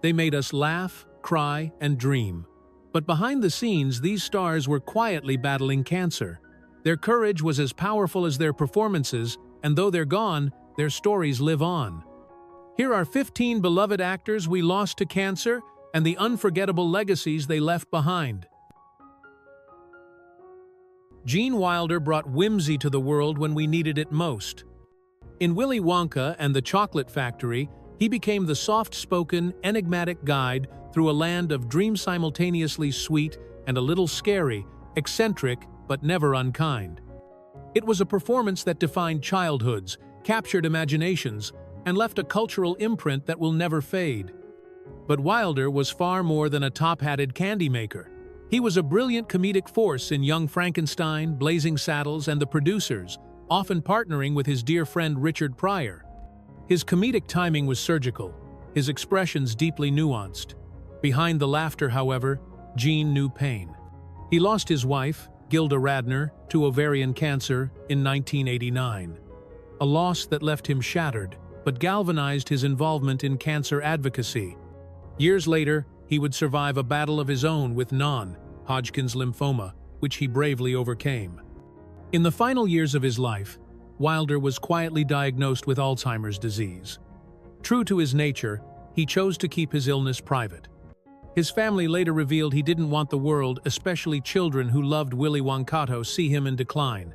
They made us laugh, cry, and dream. But behind the scenes, these stars were quietly battling cancer. Their courage was as powerful as their performances, and though they're gone, their stories live on. Here are 15 beloved actors we lost to cancer and the unforgettable legacies they left behind. Gene Wilder brought whimsy to the world when we needed it most. In Willy Wonka and the Chocolate Factory, he became the soft-spoken, enigmatic guide through a land of dreams, simultaneously sweet and a little scary, eccentric but never unkind. It was a performance that defined childhoods, captured imaginations, and left a cultural imprint that will never fade. But Wilder was far more than a top-hatted candy maker. He was a brilliant comedic force in Young Frankenstein, Blazing Saddles, and The Producers, often partnering with his dear friend Richard Pryor. His comedic timing was surgical, his expressions deeply nuanced. Behind the laughter, however, Gene knew pain. He lost his wife, Gilda Radner, to ovarian cancer in 1989. A loss that left him shattered, but galvanized his involvement in cancer advocacy. Years later, he would survive a battle of his own with non-Hodgkin's lymphoma, which he bravely overcame. In the final years of his life, Wilder was quietly diagnosed with Alzheimer's disease. True to his nature, he chose to keep his illness private. His family later revealed he didn't want the world, especially children who loved Willy Wonka, see him in decline.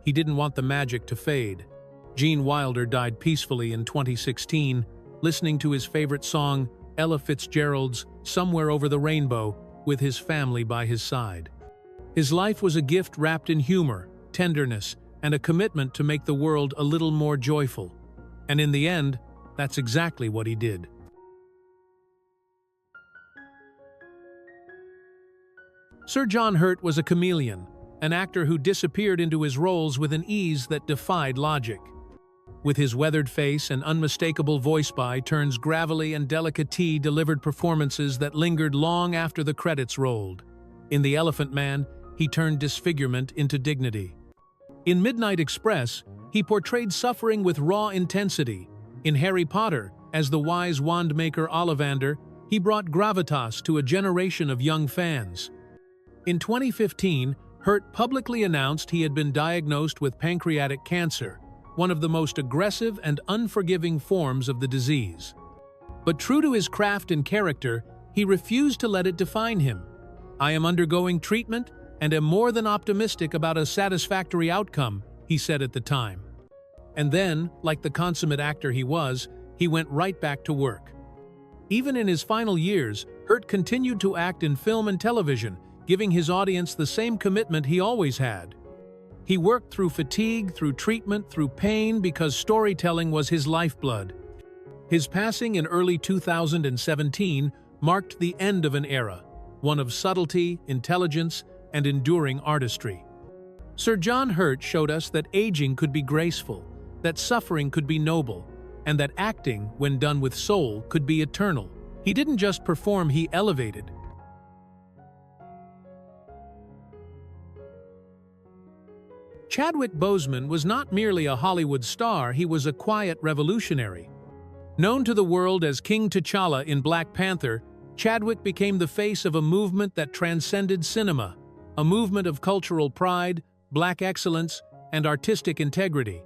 He didn't want the magic to fade. Gene Wilder died peacefully in 2016, listening to his favorite song, Ella Fitzgerald's Somewhere Over the Rainbow, with his family by his side. His life was a gift wrapped in humor, tenderness, and a commitment to make the world a little more joyful. And in the end, that's exactly what he did. Sir John Hurt was a chameleon, an actor who disappeared into his roles with an ease that defied logic. With his weathered face and unmistakable voice turns gravelly and delicate, he delivered performances that lingered long after the credits rolled. In The Elephant Man, he turned disfigurement into dignity. In Midnight Express, he portrayed suffering with raw intensity. In Harry Potter, as the wise wand maker Ollivander, he brought gravitas to a generation of young fans. In 2015, Hurt publicly announced he had been diagnosed with pancreatic cancer, one of the most aggressive and unforgiving forms of the disease. But true to his craft and character, he refused to let it define him. "I am undergoing treatment and am more than optimistic about a satisfactory outcome," he said at the time. And then, like the consummate actor he was, he went right back to work. Even in his final years, Hurt continued to act in film and television, giving his audience the same commitment he always had. He worked through fatigue, through treatment, through pain, because storytelling was his lifeblood. His passing in early 2017 marked the end of an era, one of subtlety, intelligence, and enduring artistry. Sir John Hurt showed us that aging could be graceful, that suffering could be noble, and that acting, when done with soul, could be eternal. He didn't just perform, he elevated. Chadwick Boseman was not merely a Hollywood star, he was a quiet revolutionary. Known to the world as King T'Challa in Black Panther, Chadwick became the face of a movement that transcended cinema, a movement of cultural pride, black excellence, and artistic integrity.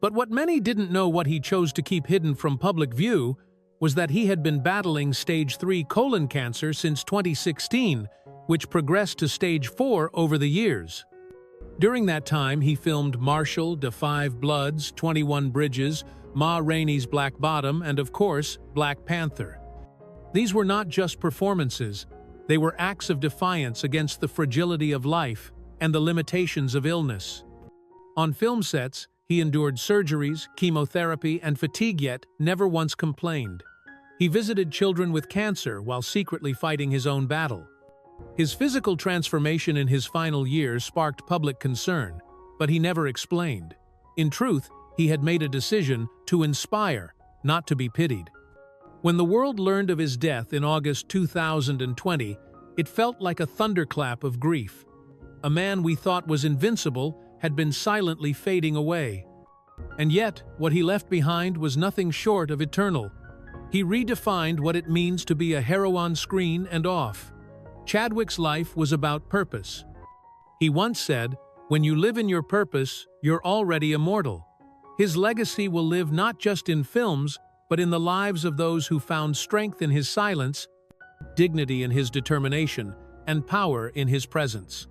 But what many didn't know, what he chose to keep hidden from public view, was that he had been battling stage 3 colon cancer since 2016, which progressed to stage 4 over the years. During that time, he filmed Marshall, Da 5 Bloods, 21 Bridges, Ma Rainey's Black Bottom, and of course, Black Panther. These were not just performances, they were acts of defiance against the fragility of life and the limitations of illness. On film sets, he endured surgeries, chemotherapy, and fatigue, yet never once complained. He visited children with cancer while secretly fighting his own battle. His physical transformation in his final years sparked public concern, but he never explained. In truth, he had made a decision to inspire, not to be pitied. When the world learned of his death in August 2020, it felt like a thunderclap of grief. A man we thought was invincible had been silently fading away. And yet, what he left behind was nothing short of eternal. He redefined what it means to be a hero on screen and off. Chadwick's life was about purpose. He once said, "When you live in your purpose, you're already immortal." His legacy will live not just in films, but in the lives of those who found strength in his silence, dignity in his determination, and power in his presence.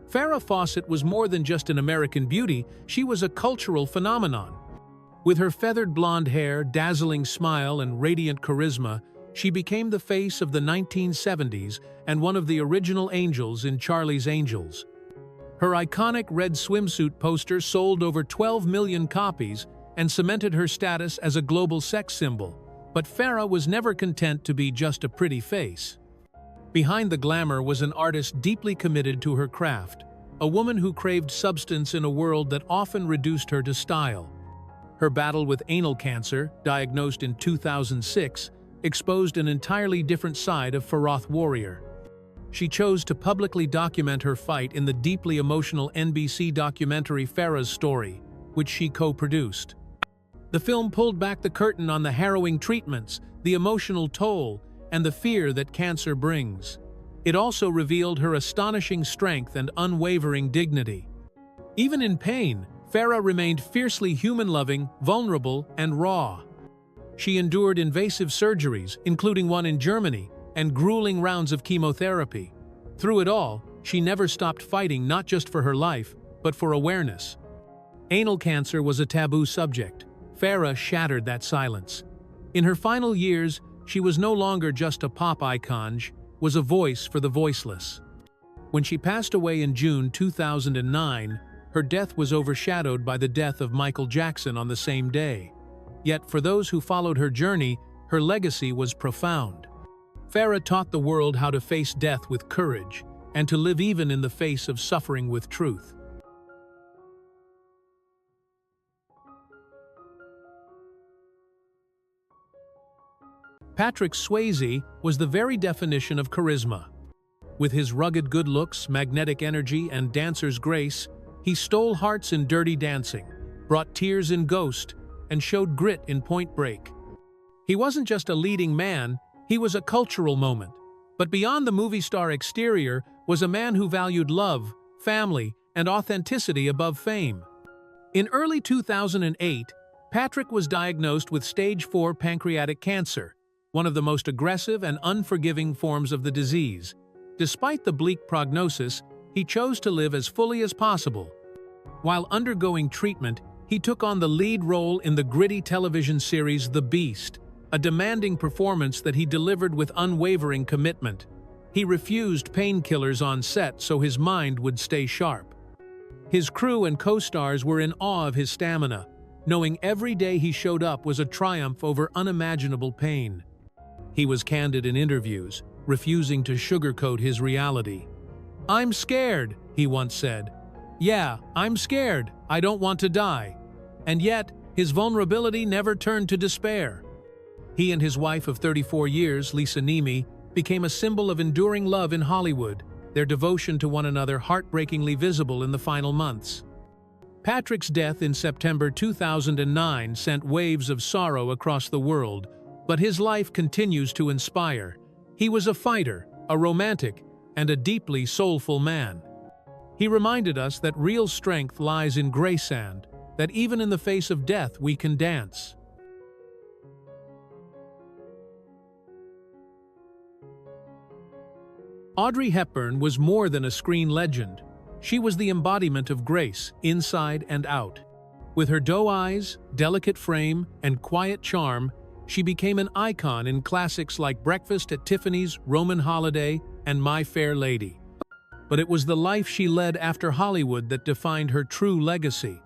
Farrah Fawcett was more than just an American beauty, she was a cultural phenomenon. With her feathered blonde hair, dazzling smile, and radiant charisma, she became the face of the 1970s and one of the original angels in Charlie's Angels. Her iconic red swimsuit poster sold over 12 million copies and cemented her status as a global sex symbol. But Farrah was never content to be just a pretty face. Behind the glamour was an artist deeply committed to her craft, a woman who craved substance in a world that often reduced her to style. Her battle with anal cancer, diagnosed in 2006, exposed an entirely different side of Farrah Warrior. She chose to publicly document her fight in the deeply emotional NBC documentary Farrah's Story, which she co-produced. The film pulled back the curtain on the harrowing treatments, the emotional toll, and the fear that cancer brings. It also revealed her astonishing strength and unwavering dignity. Even in pain, Farrah remained fiercely human-loving, vulnerable, and raw. She endured invasive surgeries, including one in Germany, and grueling rounds of chemotherapy. Through it all, she never stopped fighting not just for her life, but for awareness. Anal cancer was a taboo subject. Farrah shattered that silence. In her final years, she was no longer just a pop icon, she was a voice for the voiceless. When she passed away in June 2009, her death was overshadowed by the death of Michael Jackson on the same day. Yet for those who followed her journey, her legacy was profound. Farrah taught the world how to face death with courage and to live even in the face of suffering with truth. Patrick Swayze was the very definition of charisma. With his rugged good looks, magnetic energy, and dancer's grace, he stole hearts in Dirty Dancing, brought tears in Ghost, and showed grit in Point Break. He wasn't just a leading man, he was a cultural moment. But beyond the movie star exterior was a man who valued love, family, and authenticity above fame. In early 2008, Patrick was diagnosed with stage 4 pancreatic cancer, one of the most aggressive and unforgiving forms of the disease. Despite the bleak prognosis, he chose to live as fully as possible. While undergoing treatment, he took on the lead role in the gritty television series The Beast, a demanding performance that he delivered with unwavering commitment. He refused painkillers on set so his mind would stay sharp. His crew and co-stars were in awe of his stamina, knowing every day he showed up was a triumph over unimaginable pain. He was candid in interviews, refusing to sugarcoat his reality. "I'm scared," he once said. "Yeah, I'm scared. I don't want to die." And yet, his vulnerability never turned to despair. He and his wife of 34 years, Lisa Nemi, became a symbol of enduring love in Hollywood, their devotion to one another heartbreakingly visible in the final months. Patrick's death in September 2009 sent waves of sorrow across the world, but his life continues to inspire. He was a fighter, a romantic, and a deeply soulful man. He reminded us that real strength lies in Graceland, that even in the face of death we can dance. Audrey Hepburn was more than a screen legend. She was the embodiment of grace, inside and out. With her doe eyes, delicate frame, and quiet charm, she became an icon in classics like Breakfast at Tiffany's, Roman Holiday, and My Fair Lady. But it was the life she led after Hollywood that defined her true legacy.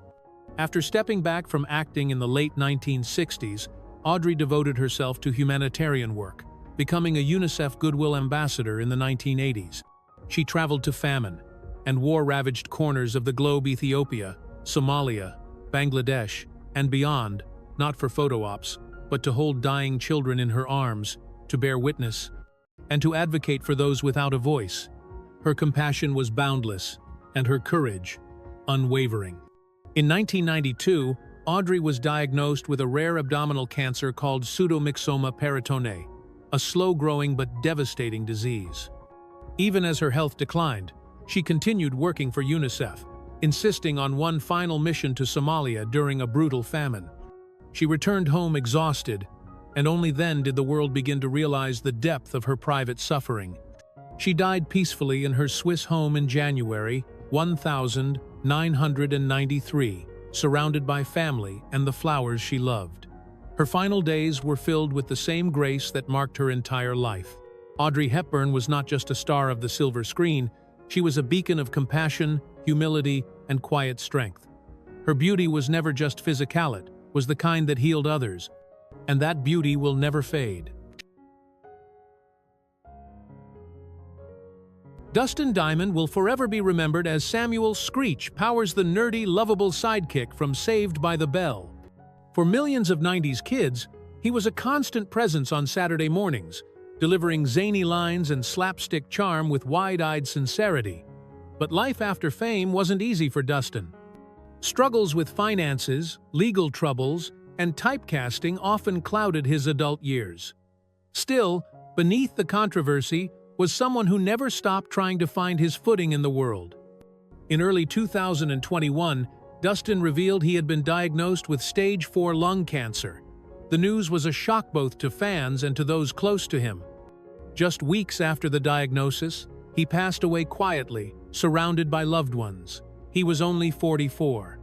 After stepping back from acting in the late 1960s, Audrey devoted herself to humanitarian work, becoming a UNICEF Goodwill Ambassador in the 1980s. She traveled to famine and war-ravaged corners of the globe: Ethiopia, Somalia, Bangladesh, and beyond, not for photo ops, but to hold dying children in her arms, to bear witness, and to advocate for those without a voice. Her compassion was boundless, and her courage unwavering. In 1992, Audrey was diagnosed with a rare abdominal cancer called pseudomyxoma peritoniae, a slow-growing but devastating disease. Even as her health declined, she continued working for UNICEF, insisting on one final mission to Somalia during a brutal famine. She returned home exhausted, and only then did the world begin to realize the depth of her private suffering. She died peacefully in her Swiss home in January 1993, surrounded by family and the flowers she loved. Her final days were filled with the same grace that marked her entire life. Audrey Hepburn was not just a star of the silver screen, she was a beacon of compassion, humility, and quiet strength. Her beauty was never just physical, it was the kind that healed others, and that beauty will never fade. Dustin Diamond will forever be remembered as Samuel Screech Powers, the nerdy, lovable sidekick from Saved by the Bell. For millions of 90s kids, he was a constant presence on Saturday mornings, delivering zany lines and slapstick charm with wide-eyed sincerity. But life after fame wasn't easy for Dustin. Struggles with finances, legal troubles, and typecasting often clouded his adult years. Still, beneath the controversy was someone who never stopped trying to find his footing in the world. In early 2021, Dustin revealed he had been diagnosed with stage 4 lung cancer. The news was a shock both to fans and to those close to him. Just weeks after the diagnosis, he passed away quietly, surrounded by loved ones. He was only 44.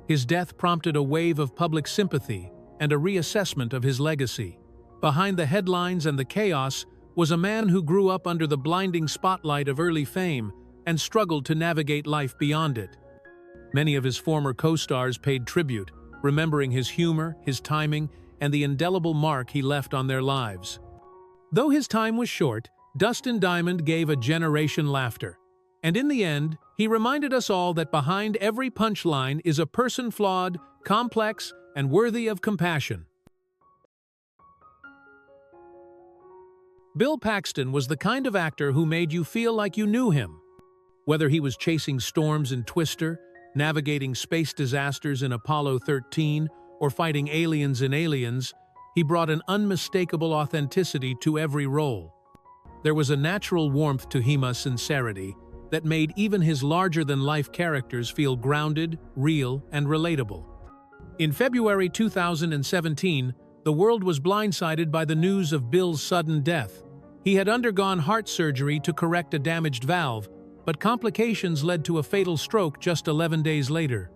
His death prompted a wave of public sympathy and a reassessment of his legacy. Behind the headlines and the chaos was a man who grew up under the blinding spotlight of early fame and struggled to navigate life beyond it. Many of his former co-stars paid tribute, remembering his humor, his timing, and the indelible mark he left on their lives. Though his time was short, Dustin Diamond gave a generation laughter. And in the end, he reminded us all that behind every punchline is a person flawed, complex, and worthy of compassion. Bill Paxton was the kind of actor who made you feel like you knew him. Whether he was chasing storms in Twister, navigating space disasters in Apollo 13, or fighting aliens in Aliens, he brought an unmistakable authenticity to every role. There was a natural warmth to his sincerity that made even his larger-than-life characters feel grounded, real, and relatable. In February 2017, the world was blindsided by the news of Bill's sudden death. He had undergone heart surgery to correct a damaged valve, but complications led to a fatal stroke just 11 days later.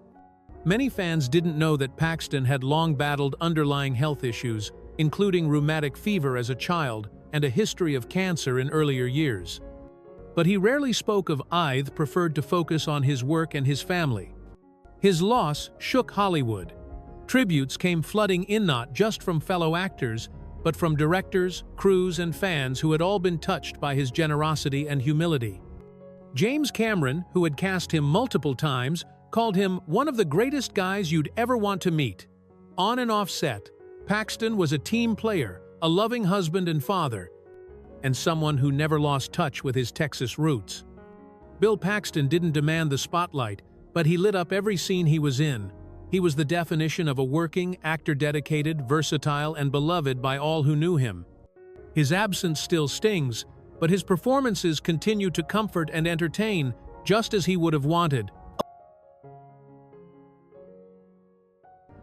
Many fans didn't know that Paxton had long battled underlying health issues, including rheumatic fever as a child and a history of cancer in earlier years. But he rarely spoke of either, preferred to focus on his work and his family. His loss shook Hollywood. Tributes came flooding in not just from fellow actors, but from directors, crews, and fans who had all been touched by his generosity and humility. James Cameron, who had cast him multiple times, called him one of the greatest guys you'd ever want to meet. On and off set, Paxton was a team player, a loving husband and father, and someone who never lost touch with his Texas roots. Bill Paxton didn't demand the spotlight, but he lit up every scene he was in. He was the definition of a working actor, dedicated, versatile, and beloved by all who knew him. His absence still stings, but his performances continue to comfort and entertain, just as he would have wanted.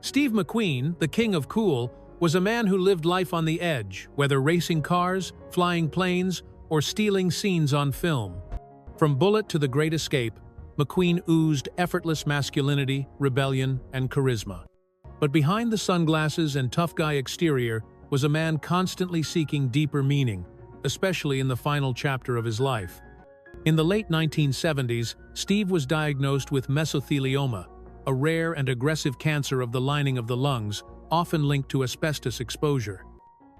Steve McQueen, the king of cool, was a man who lived life on the edge, whether racing cars, flying planes, or stealing scenes on film. From Bullet to The Great Escape, McQueen oozed effortless masculinity, rebellion, and charisma. But behind the sunglasses and tough guy exterior was a man constantly seeking deeper meaning, especially in the final chapter of his life. In the late 1970s, Steve was diagnosed with mesothelioma, a rare and aggressive cancer of the lining of the lungs, often linked to asbestos exposure.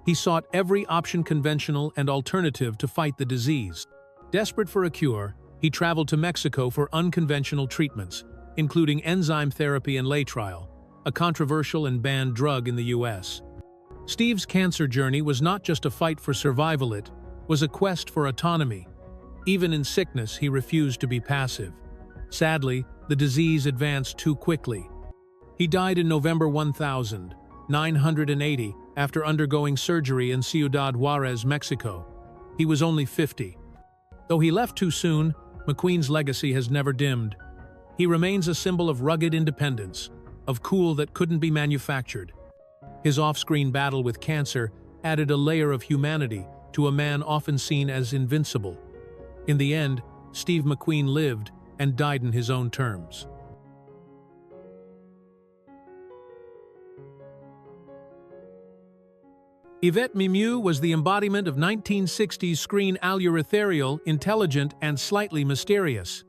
He sought every option, conventional and alternative, to fight the disease. Desperate for a cure, he traveled to Mexico for unconventional treatments, including enzyme therapy and laetrile, a controversial and banned drug in the U.S. Steve's cancer journey was not just a fight for survival, it was a quest for autonomy. Even in sickness, he refused to be passive. Sadly, the disease advanced too quickly. He died in November 1980 after undergoing surgery in Ciudad Juarez, Mexico. He was only 50. Though he left too soon, McQueen's legacy has never dimmed. He remains a symbol of rugged independence, of cool that couldn't be manufactured. His off-screen battle with cancer added a layer of humanity to a man often seen as invincible. In the end, Steve McQueen lived and died in his own terms. Yvette Mimieux was the embodiment of 1960s screen allure, ethereal, intelligent, and slightly mysterious.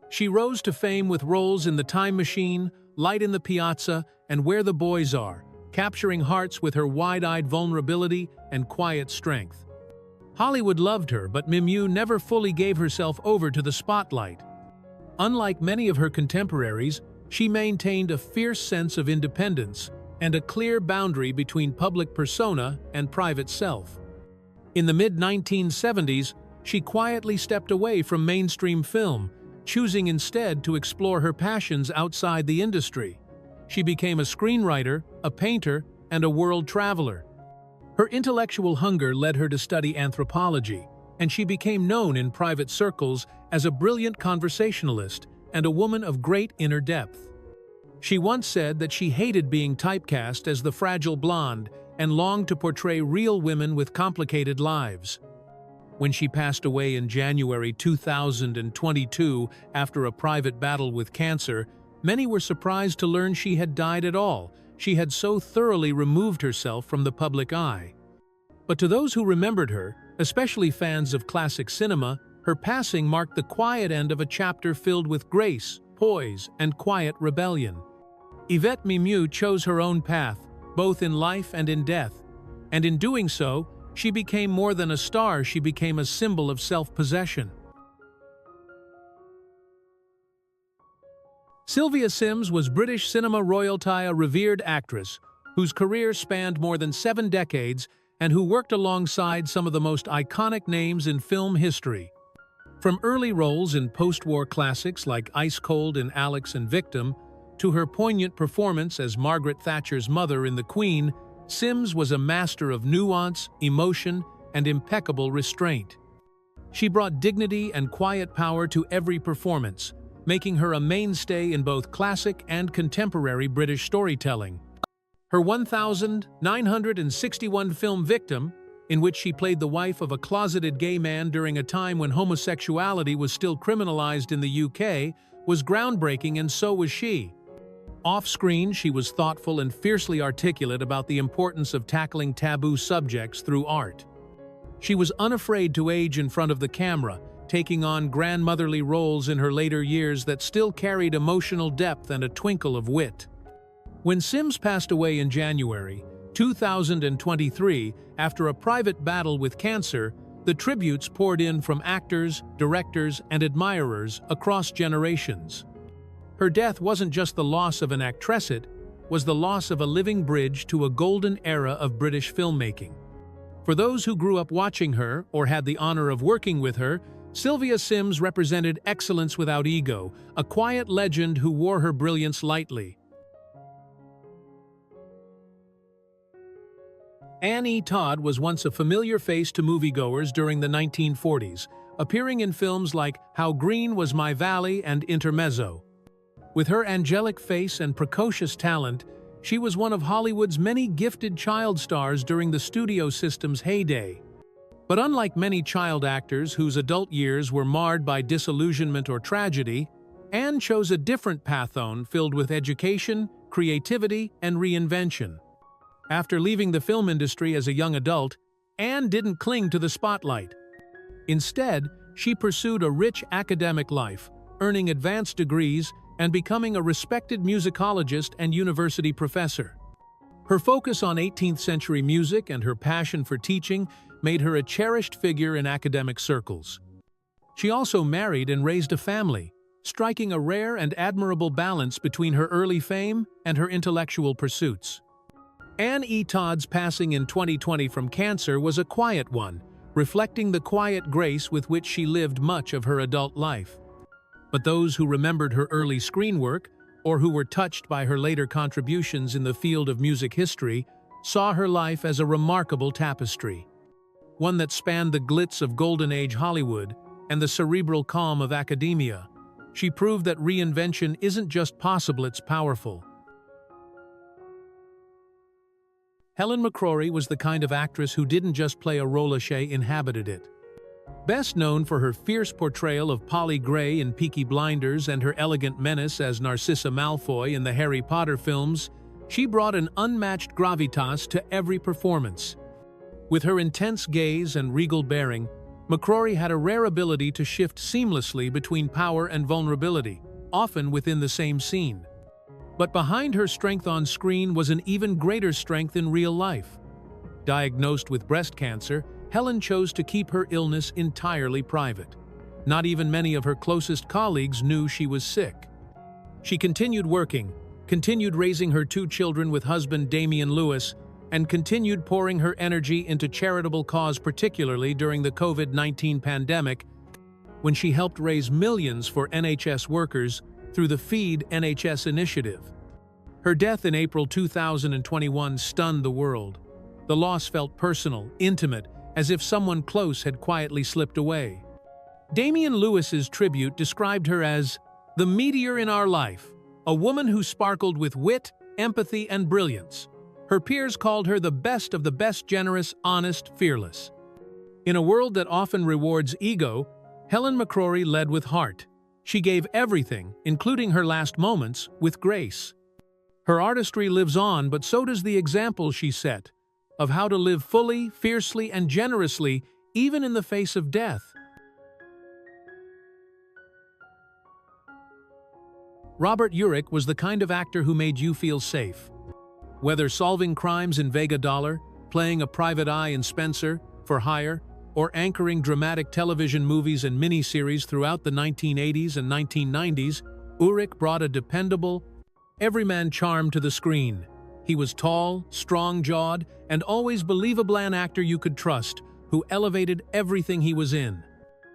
She rose to fame with roles in The Time Machine, Light in the Piazza, and Where the Boys Are, capturing hearts with her wide-eyed vulnerability and quiet strength. Hollywood loved her, but Mimieux never fully gave herself over to the spotlight. Unlike many of her contemporaries, she maintained a fierce sense of independence and a clear boundary between public persona and private self. In the mid-1970s, she quietly stepped away from mainstream film, choosing instead to explore her passions outside the industry. She became a screenwriter, a painter, and a world traveler. Her intellectual hunger led her to study anthropology, and she became known in private circles as a brilliant conversationalist and a woman of great inner depth. She once said that she hated being typecast as the fragile blonde and longed to portray real women with complicated lives. When she passed away in January 2022 after a private battle with cancer, many were surprised to learn she had died at all. She had so thoroughly removed herself from the public eye. But to those who remembered her, especially fans of classic cinema, her passing marked the quiet end of a chapter filled with grace, poise, and quiet rebellion. Yvette Mimieux chose her own path, both in life and in death, and in doing so, she became more than a star, she became a symbol of self-possession. Sylvia Simms was British cinema royalty, a revered actress whose career spanned more than 7 decades and who worked alongside some of the most iconic names in film history. From early roles in post-war classics like Ice Cold and Alex and Victim, to her poignant performance as Margaret Thatcher's mother in The Queen, Simms was a master of nuance, emotion, and impeccable restraint. She brought dignity and quiet power to every performance, making her a mainstay in both classic and contemporary British storytelling. Her 1961 film Victim, in which she played the wife of a closeted gay man during a time when homosexuality was still criminalized in the UK, was groundbreaking, and so was she. Off-screen, she was thoughtful and fiercely articulate about the importance of tackling taboo subjects through art. She was unafraid to age in front of the camera, taking on grandmotherly roles in her later years that still carried emotional depth and a twinkle of wit. When Simms passed away in January 2023, after a private battle with cancer, the tributes poured in from actors, directors, and admirers across generations. Her death wasn't just the loss of an actress, it was the loss of a living bridge to a golden era of British filmmaking. For those who grew up watching her or had the honor of working with her, Sylvia Simms represented excellence without ego, a quiet legend who wore her brilliance lightly. Anne E. Todd was once a familiar face to moviegoers during the 1940s, appearing in films like How Green Was My Valley and Intermezzo. With her angelic face and precocious talent, she was one of Hollywood's many gifted child stars during the studio system's heyday. But unlike many child actors whose adult years were marred by disillusionment or tragedy, Anne chose a different path filled with education, creativity, and reinvention. After leaving the film industry as a young adult, Anne didn't cling to the spotlight. Instead, she pursued a rich academic life, earning advanced degrees and becoming a respected musicologist and university professor. Her focus on 18th-century music and her passion for teaching made her a cherished figure in academic circles. She also married and raised a family, striking a rare and admirable balance between her early fame and her intellectual pursuits. Anne E. Todd's passing in 2020 from cancer was a quiet one, reflecting the quiet grace with which she lived much of her adult life. But those who remembered her early screen work, or who were touched by her later contributions in the field of music history, saw her life as a remarkable tapestry. One that spanned the glitz of Golden Age Hollywood and the cerebral calm of academia. She proved that reinvention isn't just possible, it's powerful. Helen McCrory was the kind of actress who didn't just play a role, she inhabited it. Best known for her fierce portrayal of Polly Gray in Peaky Blinders and her elegant menace as Narcissa Malfoy in the Harry Potter films, she brought an unmatched gravitas to every performance. With her intense gaze and regal bearing, McCrory had a rare ability to shift seamlessly between power and vulnerability, often within the same scene. But behind her strength on screen was an even greater strength in real life. Diagnosed with breast cancer, Helen chose to keep her illness entirely private. Not even many of her closest colleagues knew she was sick. She continued working, continued raising her 2 children with husband Damian Lewis, and continued pouring her energy into charitable cause, particularly during the COVID-19 pandemic, when she helped raise millions for NHS workers through the Feed NHS initiative. Her death in April 2021 stunned the world. The loss felt personal, intimate, as if someone close had quietly slipped away. Damian Lewis's tribute described her as the meteor in our life, a woman who sparkled with wit, empathy, and brilliance. Her peers called her the best of the best, generous, honest, fearless. In a world that often rewards ego, Helen McCrory led with heart. She gave everything, including her last moments, with grace. Her artistry lives on, but so does the example she set of how to live fully, fiercely, and generously, even in the face of death. Robert Urich was the kind of actor who made you feel safe. Whether solving crimes in Vega Dollar, playing a private eye in Spencer, For Hire, or anchoring dramatic television movies and miniseries throughout the 1980s and 1990s, Urich brought a dependable, everyman charm to the screen. He was tall, strong-jawed, and always believable, an actor you could trust, who elevated everything he was in.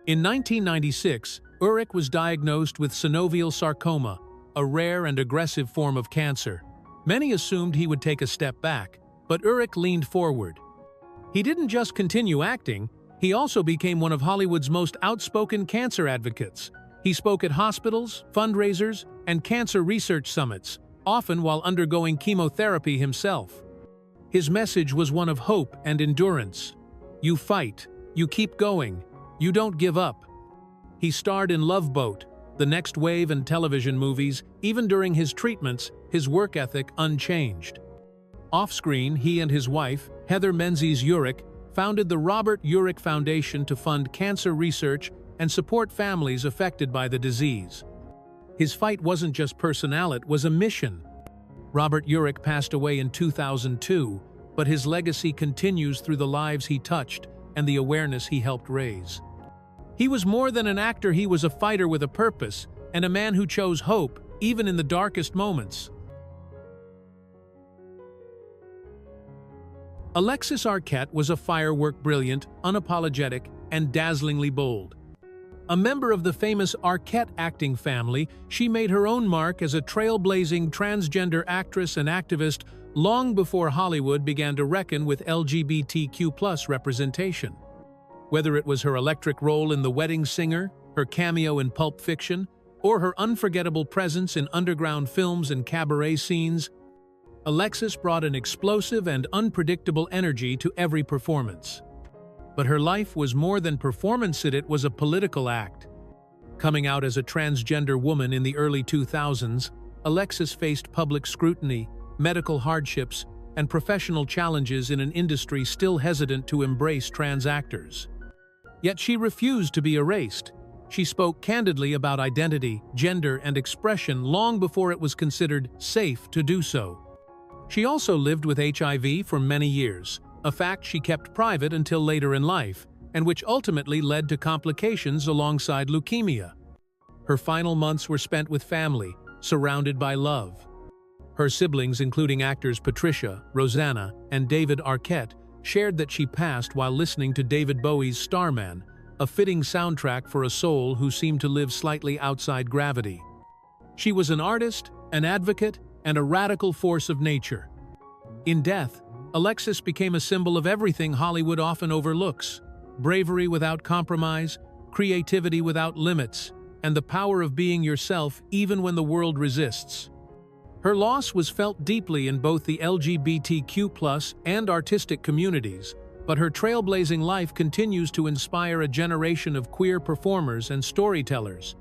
In 1996, Urich was diagnosed with synovial sarcoma, a rare and aggressive form of cancer. Many assumed he would take a step back, but Urich leaned forward. He didn't just continue acting, he also became one of Hollywood's most outspoken cancer advocates. He spoke at hospitals, fundraisers, and cancer research summits, often while undergoing chemotherapy himself. His message was one of hope and endurance. You fight, you keep going, you don't give up. He starred in Love Boat, The Next Wave, and television movies. Even during his treatments, his work ethic unchanged. Off-screen, he and his wife, Heather Menzies Urich, founded the Robert Urich Foundation to fund cancer research and support families affected by the disease. His fight wasn't just personal, it was a mission. Robert Urich passed away in 2002, but his legacy continues through the lives he touched and the awareness he helped raise. He was more than an actor, he was a fighter with a purpose, and a man who chose hope, even in the darkest moments. Alexis Arquette was a firework brilliant, unapologetic, and dazzlingly bold. A member of the famous Arquette acting family, she made her own mark as a trailblazing transgender actress and activist long before Hollywood began to reckon with LGBTQ+ representation. Whether it was her electric role in The Wedding Singer, her cameo in Pulp Fiction, or her unforgettable presence in underground films and cabaret scenes, Alexis brought an explosive and unpredictable energy to every performance. But her life was more than performance, it was a political act. Coming out as a transgender woman in the early 2000s, Alexis faced public scrutiny, medical hardships, and professional challenges in an industry still hesitant to embrace trans actors. Yet she refused to be erased. She spoke candidly about identity, gender, and expression long before it was considered safe to do so. She also lived with HIV for many years, a fact she kept private until later in life, and which ultimately led to complications alongside leukemia. Her final months were spent with family, surrounded by love. Her siblings, including actors Patricia, Rosanna, and David Arquette, shared that she passed while listening to David Bowie's Starman, a fitting soundtrack for a soul who seemed to live slightly outside gravity. She was an artist, an advocate, and a radical force of nature. In death, Alexis became a symbol of everything Hollywood often overlooks: bravery without compromise, creativity without limits, and the power of being yourself even when the world resists. Her loss was felt deeply in both the LGBTQ+ and artistic communities, but her trailblazing life continues to inspire a generation of queer performers and storytellers.